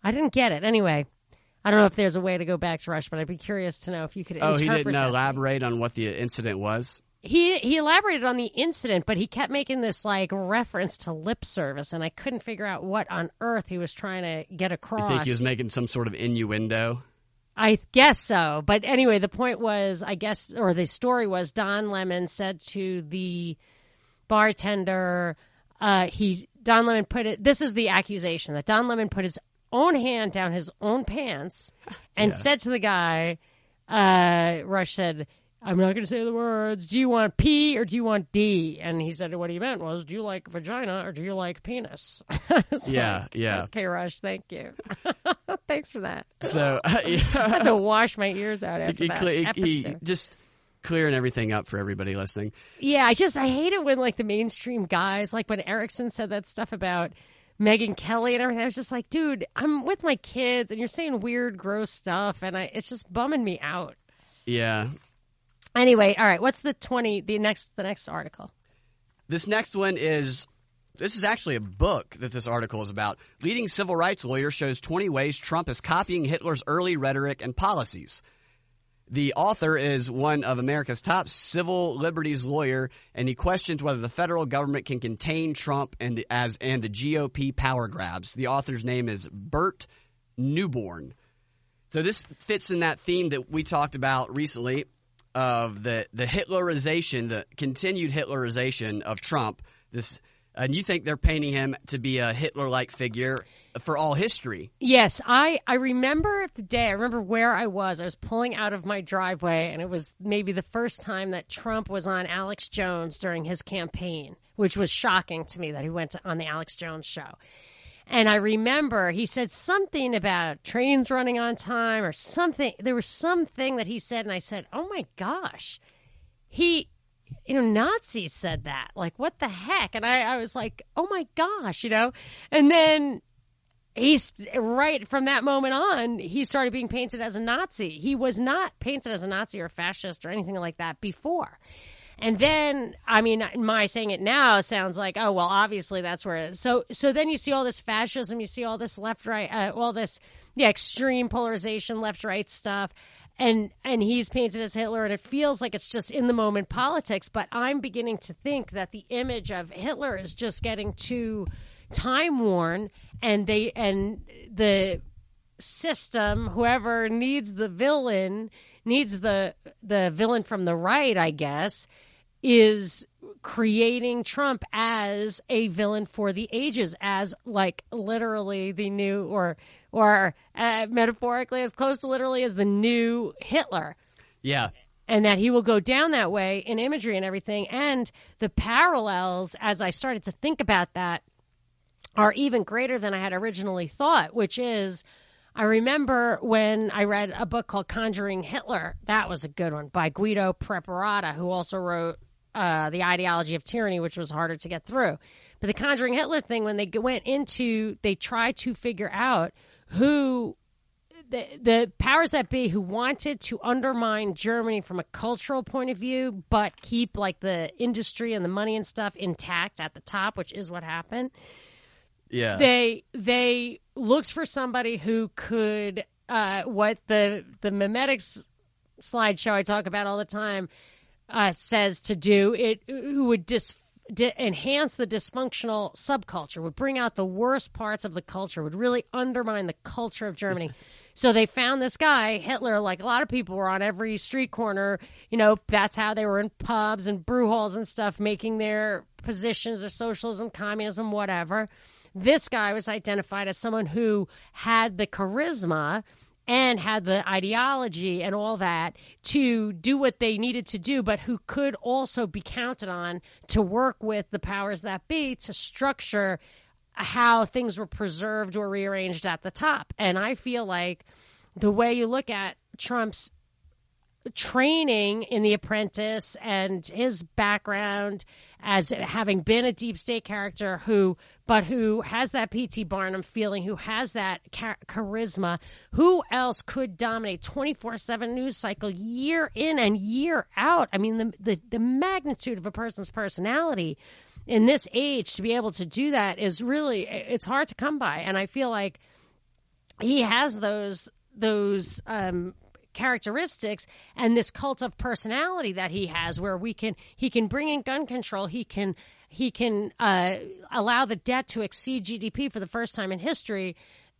I didn't get it. Anyway, I don't know if there's a way to go back to Rush, but I'd be curious to know if you could interpret he didn't that. Elaborate on what the incident was? He elaborated on the incident, but he kept making this reference to lip service, and I couldn't figure out what on earth he was trying to get across. You think he was making some sort of innuendo? I guess so. But anyway, the point was, or the story was, Don Lemon said to the bartender, he Don Lemon this is the accusation, that Don Lemon put his own hand down his own pants and said to the guy, Rush said, I'm not going to say the words, do you want P or do you want D? And he said, what he meant was, do you like vagina or do you like penis? Yeah. Okay, Rush, thank you. Thanks for that. So I had to wash my ears out after that episode. He just clearing everything up for everybody listening. Yeah, I hate it when, like, the mainstream guys, like when Erickson said that stuff about Megyn Kelly and everything. I was just like, dude, I'm with my kids and you're saying weird, gross stuff, and it's just bumming me out. Yeah. Anyway, all right. What's the next article? This next one is actually a book that this article is about. Leading civil rights lawyer shows 20 ways Trump is copying Hitler's early rhetoric and policies. The author is one of America's top civil liberties lawyer, and he questions whether the federal government can contain Trump and the GOP power grabs. The author's name is Bert Newborn. So this fits in that theme that we talked about recently of the Hitlerization, the continued Hitlerization of Trump. And you think they're painting him to be a Hitler-like figure for all history. Yes, I remember the day. I remember where I was. I was pulling out of my driveway, and it was maybe the first time that Trump was on Alex Jones during his campaign, which was shocking to me that he went on the Alex Jones show. And I remember he said something about trains running on time or something. There was something that he said, and I said, oh, my gosh. Nazis said that. Like, what the heck? And I was like, oh, my gosh, And then right from that moment on, he started being painted as a Nazi. He was not painted as a Nazi or a fascist or anything like that before. And then, my saying it now sounds like, oh, well, obviously that's where it is. So then you see all this fascism, you see all this left-right, all this extreme polarization, left-right stuff, and he's painted as Hitler, and it feels like it's just in-the-moment politics. But I'm beginning to think that the image of Hitler is just getting too time-worn, and the system, whoever needs the villain from the right, I guess, is creating Trump as a villain for the ages, as like literally the new or metaphorically as close to literally as the new Hitler. Yeah. And that he will go down that way in imagery and everything. And the parallels, as I started to think about that, are even greater than I had originally thought, which is, I remember when I read a book called Conjuring Hitler. That was a good one, by Guido Preparata, who also wrote The Ideology of Tyranny, which was harder to get through. But the Conjuring Hitler thing, when they they tried to figure out who the powers that be who wanted to undermine Germany from a cultural point of view, but keep like the industry and the money and stuff intact at the top, which is what happened. Yeah. They looked for somebody who could what the memetics slideshow I talk about all the time says to do it, who would enhance the dysfunctional subculture, would bring out the worst parts of the culture, would really undermine the culture of Germany. So they found this guy, Hitler, like a lot of people were on every street corner. That's how they were in pubs and brew halls and stuff, making their positions of socialism, communism, whatever. This guy was identified as someone who had the charisma and had the ideology and all that to do what they needed to do, but who could also be counted on to work with the powers that be to structure how things were preserved or rearranged at the top. And I feel like the way you look at Trump's training in The Apprentice and his background as having been a deep state character who has that P.T. Barnum feeling, who has that charisma, who else could dominate 24/7 news cycle year in and year out? I mean, the magnitude of a person's personality in this age to be able to do that is really, it's hard to come by. And I feel like he has those characteristics and this cult of personality that he has, where he can bring in gun control. He can allow the debt to exceed GDP for the first time in history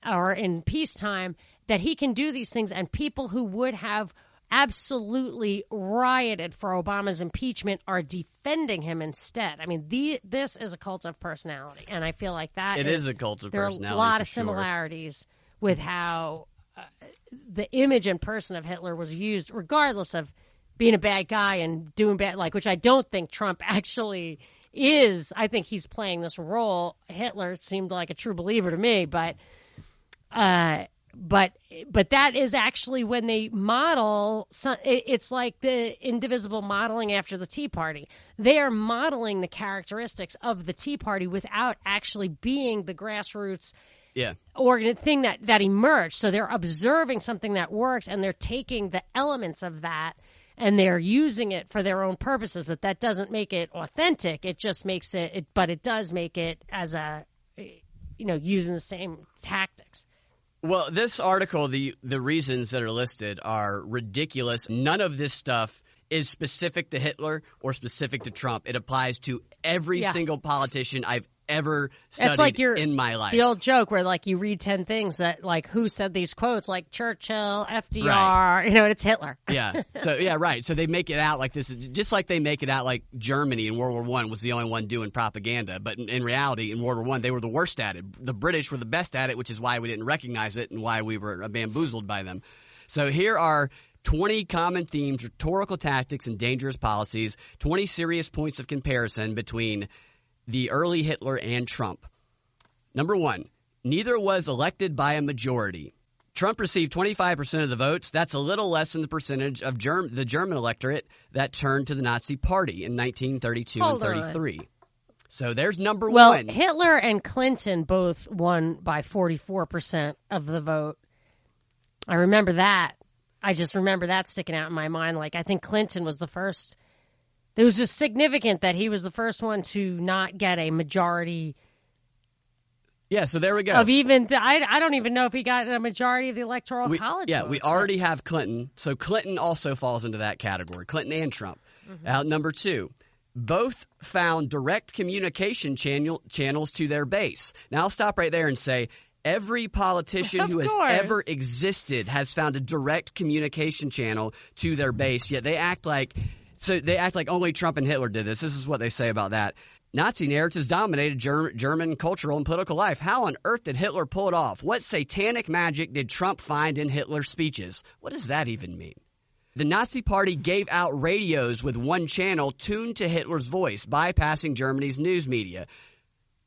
or in peacetime, that he can do these things, and people who would have absolutely rioted for Obama's impeachment are defending him instead. I mean, this is a cult of personality, and I feel like that it is a cult of personality. There are a lot of sure. similarities with how the image and person of Hitler was used, regardless of being a bad guy and doing bad, which I don't think Trump actually is. I think he's playing this role. Hitler seemed like a true believer to me, but that is actually when they model. It's like the Indivisible modeling after the Tea Party. They are modeling the characteristics of the Tea Party without actually being the grassroots thing that emerged. So they're observing something that works, and they're taking the elements of that and they're using it for their own purposes. But that doesn't make it authentic. It just makes it. But it does make it as using the same tactics. Well, this article, the reasons that are listed are ridiculous. None of this stuff is specific to Hitler or specific to Trump. It applies to every single politician I've ever studied in my life. The old joke where you read 10 things that who said these quotes, like Churchill, FDR, right. And it's Hitler. Yeah. So right. So they make it out like this, just like they make it out like Germany in World War I was the only one doing propaganda. But in reality, in World War I, they were the worst at it. The British were the best at it, which is why we didn't recognize it and why we were bamboozled by them. So here are 20 common themes, rhetorical tactics, and dangerous policies, 20 serious points of comparison between the early Hitler and Trump. Number 1, neither was elected by a majority. Trump received 25% of the votes. That's a little less than the percentage of the German electorate that turned to the Nazi Party in 1932 and 33. So there's number one. Well, Hitler and Clinton both won by 44% of the vote. I remember that. I just remember that sticking out in my mind. I think Clinton was the first. It was just significant that he was the first one to not get a majority. Yeah, so there we go. Of I don't even know if he got a majority of the Electoral College. Yeah, we already have Clinton. So Clinton also falls into that category. Clinton and Trump. Mm-hmm. Number 2, both found direct communication channels to their base. Now I'll stop right there and say every politician who has ever existed has found a direct communication channel to their base, yet they act like only Trump and Hitler did this. This is what they say about that. Nazi narratives dominated German cultural and political life. How on earth did Hitler pull it off? What satanic magic did Trump find in Hitler's speeches? What does that even mean? The Nazi Party gave out radios with one channel tuned to Hitler's voice, bypassing Germany's news media.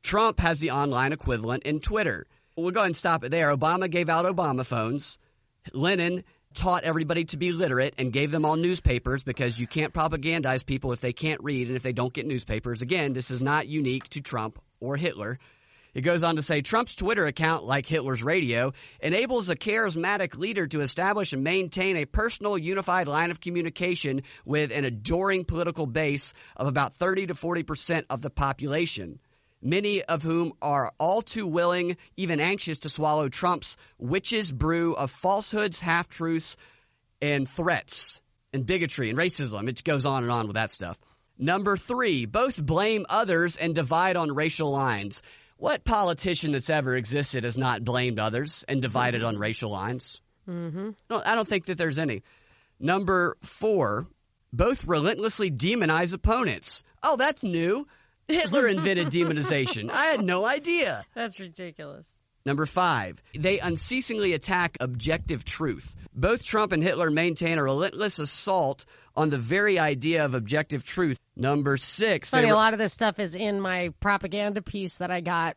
Trump has the online equivalent in Twitter. We'll go ahead and stop it there. Obama gave out Obama phones. Lenin taught everybody to be literate and gave them all newspapers because you can't propagandize people if they can't read and if they don't get newspapers. Again, this is not unique to Trump or Hitler. It goes on to say Trump's Twitter account, like Hitler's radio, enables a charismatic leader to establish and maintain a personal, unified line of communication with an adoring political base of about 30 to 40% of the population, many of whom are all too willing, even anxious, to swallow Trump's witch's brew of falsehoods, half-truths, and threats, and bigotry, and racism. It goes on and on with that stuff. Number 3, both blame others and divide on racial lines. What politician that's ever existed has not blamed others and divided on racial lines? Mm-hmm. No, I don't think that there's any. Number 4, both relentlessly demonize opponents. Oh, that's new. Hitler invented demonization. I had no idea. That's ridiculous. Number 5, they unceasingly attack objective truth. Both Trump and Hitler maintain a relentless assault on the very idea of objective truth. Number 6. Funny, a lot of this stuff is in my propaganda piece that I got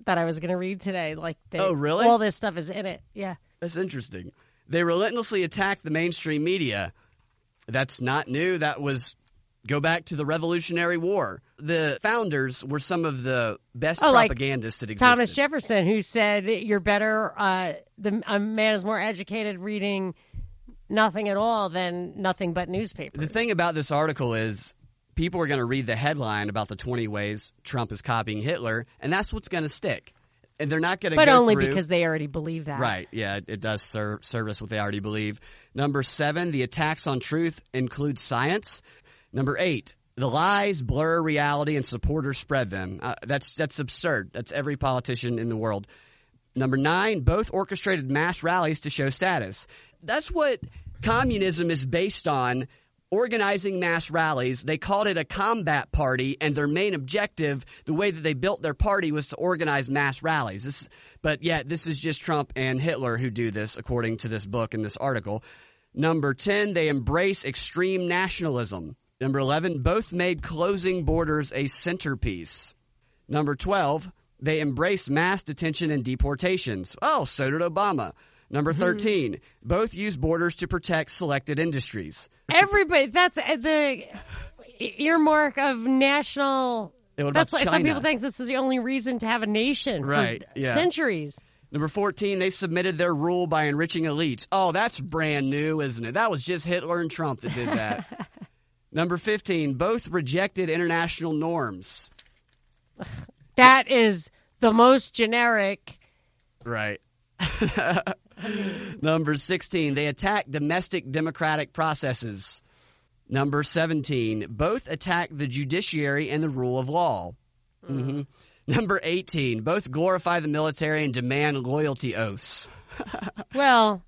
that I was going to read today. Oh, really? All this stuff is in it. Yeah. That's interesting. They relentlessly attack the mainstream media. That's not new. That was... Go back to the Revolutionary War. The founders were some of the best propagandists that existed. Thomas Jefferson, who said you're better, a man is more educated reading nothing at all than nothing but newspapers. The thing about this article is people are going to read the headline about the 20 ways Trump is copying Hitler, and that's what's going to stick. And they're not going to go through. But only because they already believe that. Right. Yeah, it does service what they already believe. Number 7, the attacks on truth include science. Number 8, the lies blur reality and supporters spread them. That's absurd. That's every politician in the world. Number 9, both orchestrated mass rallies to show status. That's what Communism is based on organizing mass rallies. They called it a combat party, and their main objective, the way that they built their party, was to organize mass rallies. But yet, this is just Trump and Hitler who do this, according to this book and this article. Number 10, they embrace extreme nationalism. Number 11, both made closing borders a centerpiece. Number 12, they embrace mass detention and deportations. Oh, so did Obama. Number 13, both use borders to protect selected industries. Everybody, that's the earmark of national. That's like, some people think this is the only reason to have a nation for centuries. Number 14, they submitted their rule by enriching elites. Oh, that's brand new, isn't it? That was just Hitler and Trump that did that. Number 15, both rejected international norms. That is the most generic. Right. Number 16, they attack domestic democratic processes. Number 17, both attack the judiciary and the rule of law. Number 18, both glorify the military and demand loyalty oaths. Well,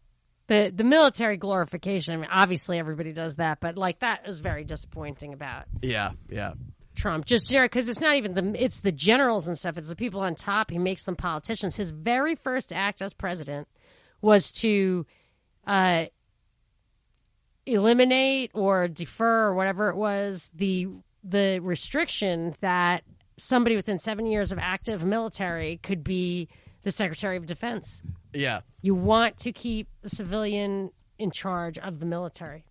the military glorification, I mean, obviously everybody does that, but like that is very disappointing about Trump. Just generic, because it's not even it's the generals and stuff. It's the people on top. He makes them politicians. His very first act as president was to eliminate or defer or whatever it was the restriction that somebody within 7 years of active military could be the Secretary of Defense. Yeah. You want to keep the civilian in charge of the military.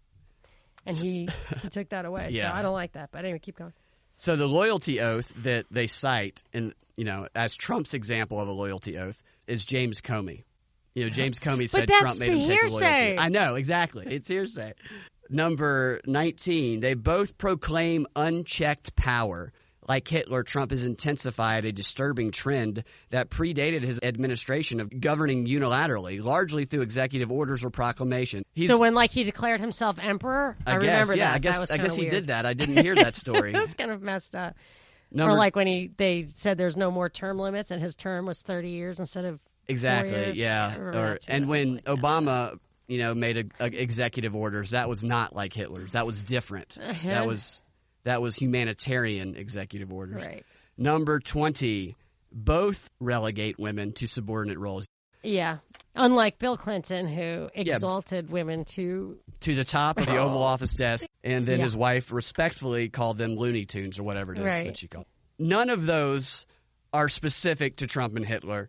And he took that away. Yeah. So I don't like that. But anyway, keep going. So the loyalty oath that they cite, and as Trump's example of a loyalty oath, is James Comey. James Comey said Trump made him take a loyalty oath. I know, exactly. It's hearsay. Number 19, they both proclaim unchecked power. Like Hitler, Trump has intensified a disturbing trend that predated his administration of governing unilaterally, largely through executive orders or proclamation. So when he declared himself emperor? I remember that. I guess he did that. I didn't hear that story. That's kind of messed up. Or like when they said there's no more term limits and his term was 30 years instead of 4 years. Yeah. And when Obama, made executive orders, that was not like Hitler's. That was different. That was humanitarian executive orders. Right. Number 20, both relegate women to subordinate roles. Yeah. Unlike Bill Clinton, who exalted women to the top of the Oval Office desk, and then his wife respectfully called them Looney Tunes or whatever it is that she called. None of those are specific to Trump and Hitler.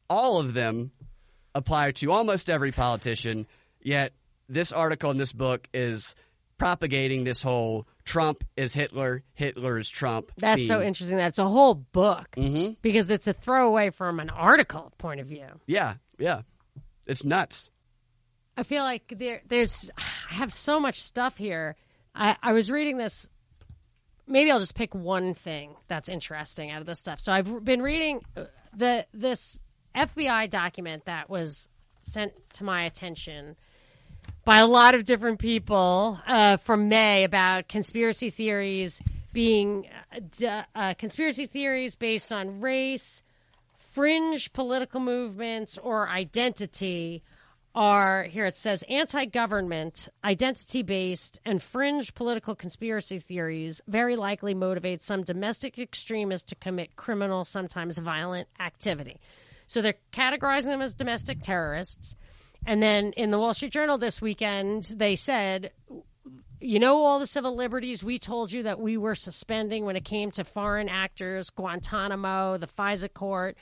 All of them apply to almost every politician, yet this article in this book is propagating this whole Trump is Hitler, Hitler is Trump That's theme. So interesting. That's a whole book because it's a throwaway from an article point of view. Yeah. It's nuts. I feel like there's I have so much stuff here. I was reading this. Maybe I'll just pick one thing that's interesting out of this stuff. So I've been reading this FBI document that was sent to my attention by a lot of different people from May about conspiracy theories being conspiracy theories based on race, fringe political movements, or identity are, here it says, anti-government, identity-based, and fringe political conspiracy theories very likely motivate some domestic extremists to commit criminal, sometimes violent activity. So they're categorizing them as domestic terrorists. And then in the Wall Street Journal this weekend, they said, all the civil liberties we told you that we were suspending when it came to foreign actors, Guantanamo, the FISA court,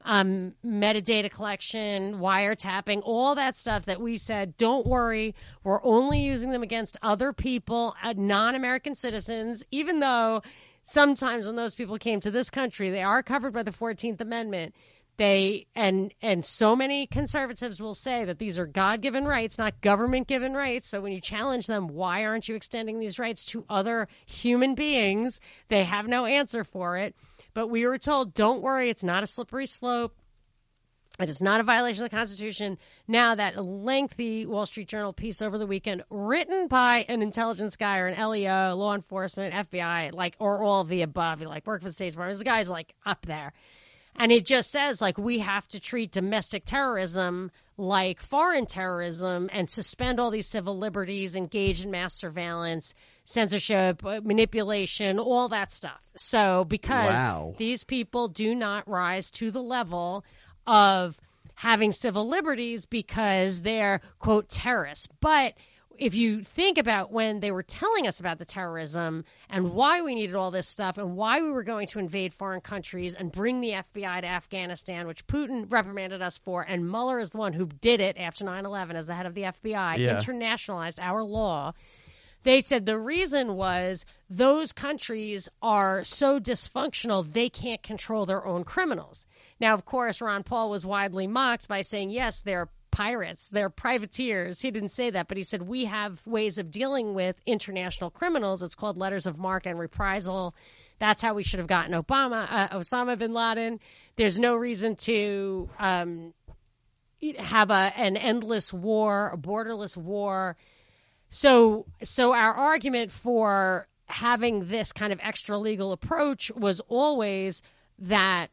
metadata collection, wiretapping, all that stuff that we said, don't worry, we're only using them against other people, non-American citizens, even though sometimes when those people came to this country, they are covered by the 14th Amendment. They and so many conservatives will say that these are God-given rights, not government-given rights. So when you challenge them, why aren't you extending these rights to other human beings? They have no answer for it. But we were told, don't worry, it's not a slippery slope. It is not a violation of the Constitution. Now that lengthy Wall Street Journal piece over the weekend, written by an intelligence guy or an LEO, law enforcement, FBI, or all of the above, worked for the State Department. This guy's up there. And it just says, we have to treat domestic terrorism like foreign terrorism and suspend all these civil liberties, engage in mass surveillance, censorship, manipulation, all that stuff. So because these people do not rise to the level of having civil liberties because they're, quote, terrorists. But if you think about when they were telling us about the terrorism and why we needed all this stuff and why we were going to invade foreign countries and bring the FBI to Afghanistan, which Putin reprimanded us for, and Mueller is the one who did it after 9/11 as the head of the FBI, internationalized our law. They said the reason was those countries are so dysfunctional they can't control their own criminals. Now, of course, Ron Paul was widely mocked by saying, yes, they're pirates, they're privateers. He didn't say that, but he said we have ways of dealing with international criminals. It's called letters of marque and reprisal. That's how we should have gotten Osama bin Laden. There's no reason to have an endless war, a borderless war. So our argument for having this kind of extra legal approach was always that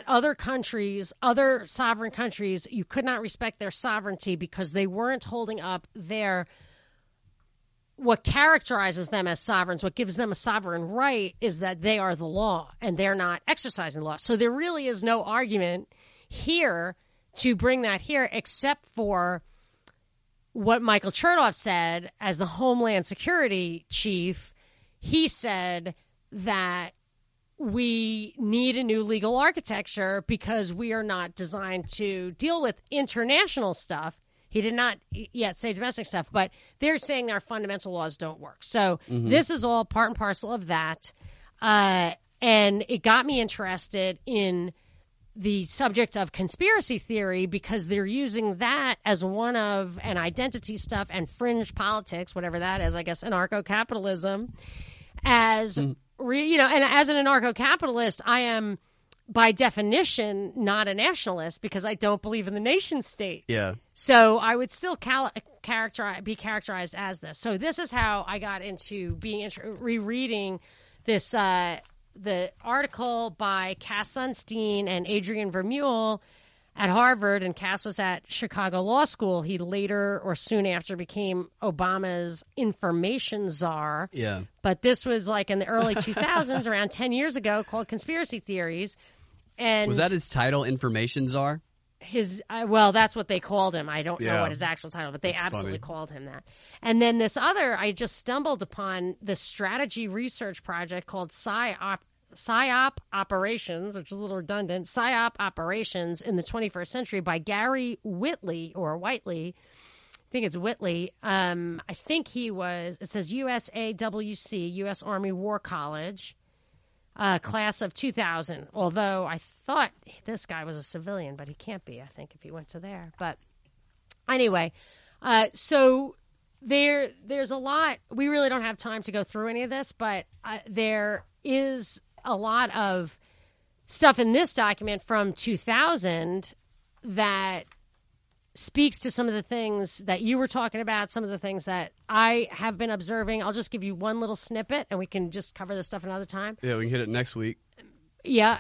other countries, other sovereign countries, you could not respect their sovereignty because they weren't holding up what characterizes them as sovereigns, what gives them a sovereign right is that they are the law and they're not exercising the law. So there really is no argument here to bring that here except for what Michael Chertoff said as the Homeland Security chief. He said that we need a new legal architecture because we are not designed to deal with international stuff. He did not yet say domestic stuff, but they're saying our fundamental laws don't work. So this is all part and parcel of that. And it got me interested in the subject of conspiracy theory because they're using that as one of an identity stuff and fringe politics, whatever that is, I guess, anarcho-capitalism as and as an anarcho-capitalist, I am, by definition, not a nationalist because I don't believe in the nation state. Yeah. So I would still be characterized as this. So this is how I got into rereading this the article by Cass Sunstein and Adrian Vermeule at Harvard, and Cass was at Chicago Law School. He later or soon after became Obama's information czar. Yeah. But this was like in the early 2000s, around 10 years ago, called Conspiracy Theories. And was that his title, information czar? Well, that's what they called him. I don't know what his actual title, but they absolutely called him that. And then this other, I just stumbled upon the strategy research project called PSYOP Operations, which is a little redundant, PSYOP Operations in the 21st Century by Gary Whitley, or Whiteley. I think it's Whitley. I think it says USAWC, U.S. Army War College, class of 2000. Although I thought this guy was a civilian, but he can't be, I think, if he went to there. But anyway, so there's a lot. We really don't have time to go through any of this, but there is a lot of stuff in this document from 2000 that speaks to some of the things that you were talking about, some of the things that I have been observing. I'll just give you one little snippet, and we can just cover this stuff another time. Yeah, we can hit it next week. Yeah.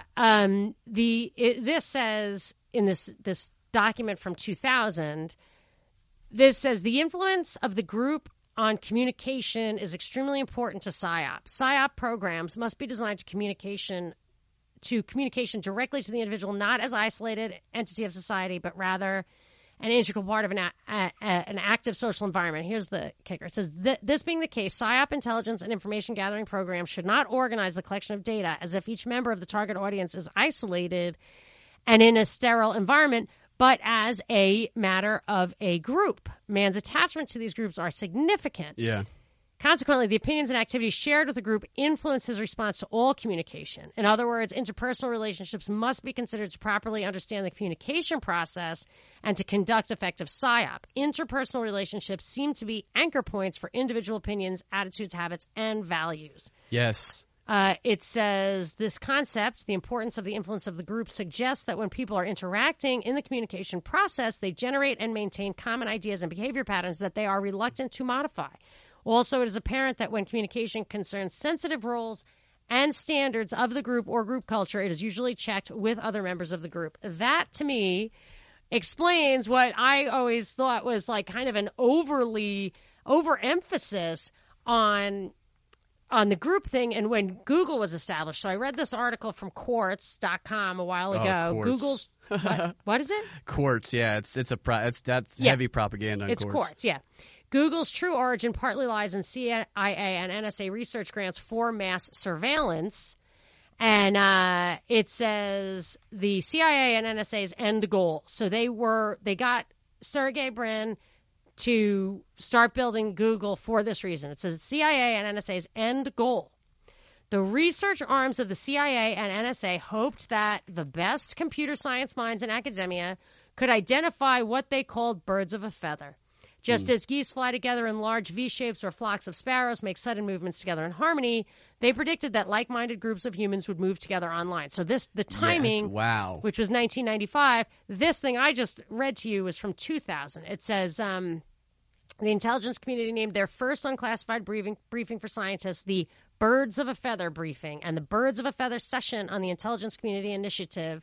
This says in this document from 2000, this says the influence of the group on communication is extremely important to PSYOP. PSYOP programs must be designed to communication directly to the individual, not as isolated entity of society, but rather an integral part of an active social environment. Here's the kicker. It says, this being the case, PSYOP intelligence and information gathering programs should not organize the collection of data as if each member of the target audience is isolated and in a sterile environment, but as a matter of a group. Man's attachment to these groups are significant. Yeah. Consequently, the opinions and activities shared with the group influence his response to all communication. In other words, interpersonal relationships must be considered to properly understand the communication process and to conduct effective PSYOP. Interpersonal relationships seem to be anchor points for individual opinions, attitudes, habits, and values. Yes. It says this concept, the importance of the influence of the group, suggests that when people are interacting in the communication process, they generate and maintain common ideas and behavior patterns that they are reluctant to modify. Also, it is apparent that when communication concerns sensitive roles and standards of the group or group culture, it is usually checked with other members of the group. That, to me, explains what I always thought was like kind of an overemphasis on the group thing and when Google was established. So I read this article from Quartz.com a while ago. Quartz. Google's what is it? Quartz, yeah. That's heavy propaganda on It's Quartz, yeah. Google's true origin partly lies in CIA and NSA research grants for mass surveillance. And it says the CIA and NSA's end goal. So they got Sergey Brin to start building Google for this reason. It says CIA and NSA's end goal. The research arms of the CIA and NSA hoped that the best computer science minds in academia could identify what they called birds of a feather. Just as geese fly together in large V-shapes or flocks of sparrows make sudden movements together in harmony, they predicted that like-minded groups of humans would move together online. So the timing, which was 1995, this thing I just read to you was from 2000. It says the intelligence community named their first unclassified briefing for scientists the Birds of a Feather briefing, and the Birds of a Feather session on the Intelligence Community Initiative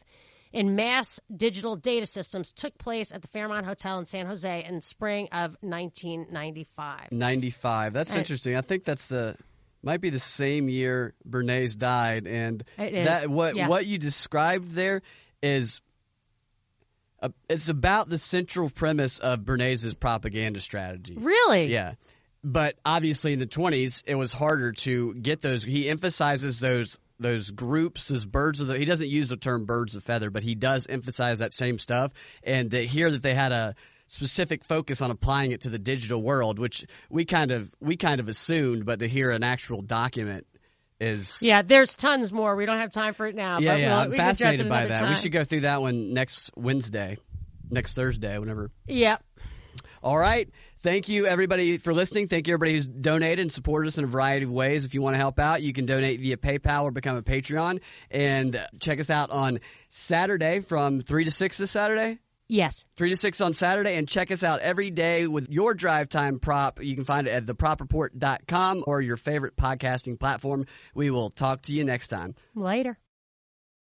in mass digital data systems took place at the Fairmont Hotel in San Jose in spring of 1995. 95. That's interesting. I think might be the same year Bernays died, and what you described there is it's about the central premise of Bernays' propaganda strategy. Really? Yeah. But obviously in the 20s, it was harder to get those. He emphasizes those groups, those birds he doesn't use the term birds of feather, but he does emphasize that same stuff. And to hear that they had a specific focus on applying it to the digital world, which we kind of assumed, but to hear an actual document is... Yeah, there's tons more. We don't have time for it now. Yeah, I'm fascinated by that. Time. We should go through that one next Thursday, whenever. Yeah. All right. Thank you, everybody, for listening. Thank you, everybody who's donated and supported us in a variety of ways. If you want to help out, you can donate via PayPal or become a Patreon. And check us out on Saturday from 3 to 6 this Saturday. Yes. 3 to 6 on Saturday. And check us out every day with your drive time prop. You can find it at thepropreport.com or your favorite podcasting platform. We will talk to you next time. Later.